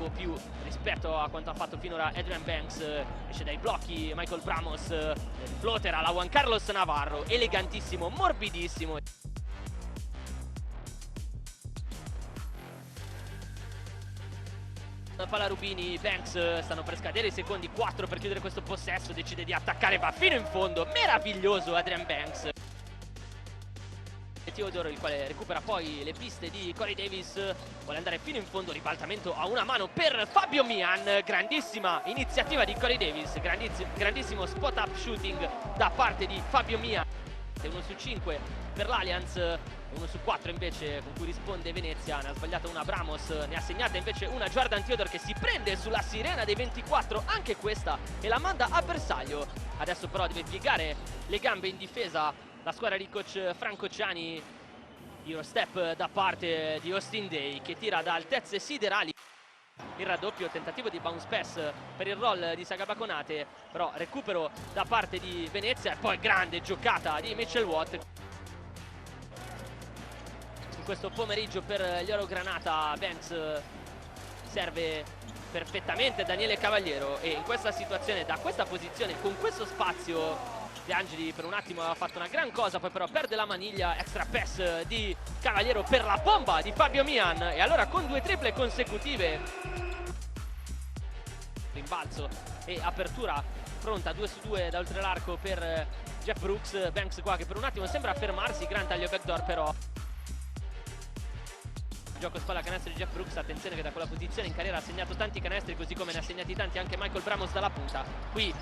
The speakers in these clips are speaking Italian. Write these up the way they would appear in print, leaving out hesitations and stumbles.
poco più rispetto a quanto ha fatto finora Adrian Banks. Esce dai blocchi Michael Bramos, floater alla Juan Carlos Navarro, elegantissimo, morbidissimo. Palla Rubini, Banks, stanno per scadere i secondi, 4 per chiudere questo possesso, decide di attaccare, va fino in fondo, meraviglioso Adrian Banks. Theodore, il quale recupera poi le piste di Corey Davis, vuole andare fino in fondo, ribaltamento a una mano per Fabio Mian, grandissima iniziativa di Corey Davis, grandissimo spot up shooting da parte di Fabio Mian. 1 su 5 per l'Allianz, 1 su 4 invece con cui risponde Venezia. Ne ha sbagliata una Bramos, ne ha segnata invece una Jordan Theodore, che si prende sulla sirena dei 24 anche questa e la manda a bersaglio. Adesso però deve piegare le gambe in difesa la squadra di coach Franco Ciani. Euro step da parte di Austin Day, che tira da altezze siderali. Il raddoppio, tentativo di bounce pass per il roll di Sagabaconate, però recupero da parte di Venezia e poi grande giocata di Mitchell Watt. In questo pomeriggio per gli Oro Granata Banks serve perfettamente Daniele Cavaliero, e in questa situazione, da questa posizione, con questo spazio, De Angeli per un attimo aveva fatto una gran cosa, poi però perde la maniglia. Extra pass di Cavaliero per la bomba di Fabio Mian, e allora con 2 triple consecutive, rimbalzo e apertura pronta 2 su 2 da oltre l'arco per Jeff Brooks. Banks qua che per un attimo sembra fermarsi, gran taglio backdoor però. Gioco spalla canestro di Jeff Brooks, attenzione che da quella posizione in carriera ha segnato tanti canestri, così come ne ha segnati tanti anche Michael Bramos dalla punta. Qui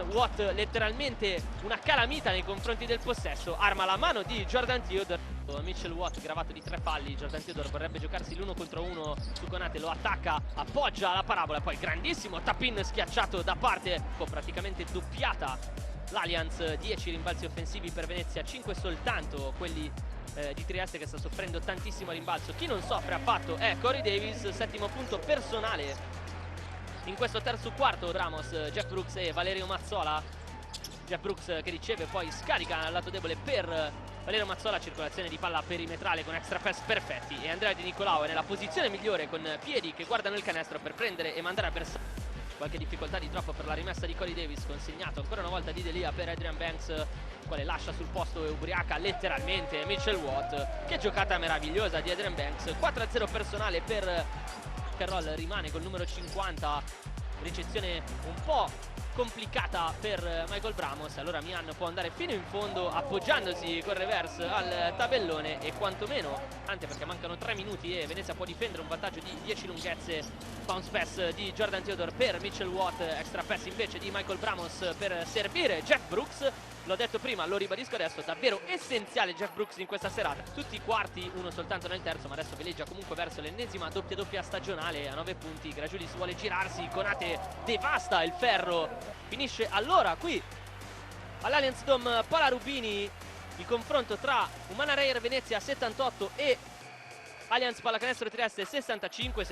Watt letteralmente una calamita nei confronti del possesso, arma la mano di Jordan Theodore. Mitchell Watt gravato di 3 falli, Jordan Theodore vorrebbe giocarsi l'1 contro 1 su Konate, lo attacca, appoggia la parabola, poi grandissimo tap-in schiacciato da parte, praticamente doppiata l'Allianz. 10 rimbalzi offensivi per Venezia, 5 soltanto quelli di Trieste, che sta soffrendo tantissimo a rimbalzo. Chi non soffre affatto è Corey Davis, 7° punto personale in questo terzo quarto. Ramos, Jeff Brooks e Valerio Mazzola. Jeff Brooks che riceve, poi scarica al lato debole per Valerio Mazzola, circolazione di palla perimetrale con extra pass perfetti, e Andrea Di Nicolao è nella posizione migliore, con piedi che guardano il canestro per prendere e mandare a bersaglio. Qualche difficoltà di troppo per la rimessa di Corey Davis, consegnato ancora una volta di Delia per Adrian Banks, il quale lascia sul posto e ubriaca letteralmente Mitchell Watt. Che giocata meravigliosa di Adrian Banks. 4-0 personale per Carroll, rimane col numero 50, ricezione un po' complicata per Michael Bramos. Allora Mian può andare fino in fondo appoggiandosi col reverse al tabellone, e quantomeno, anche perché mancano 3 minuti e Venezia può difendere un vantaggio di 10 lunghezze. Bounce pass di Jordan Theodore per Mitchell Watt, extra pass invece di Michael Bramos per servire Jeff Brooks. L'ho detto prima, lo ribadisco adesso, davvero essenziale Jeff Brooks in questa serata. Tutti i quarti, uno soltanto nel terzo, ma adesso veleggia comunque verso l'ennesima doppia stagionale a 9 punti. Gragiulis vuole girarsi, Konate devasta il ferro, finisce allora qui all'Allianz Dome. Pala Rubini, il confronto tra Humana Reyer Venezia 78 e Allianz Pallacanestro Trieste 65.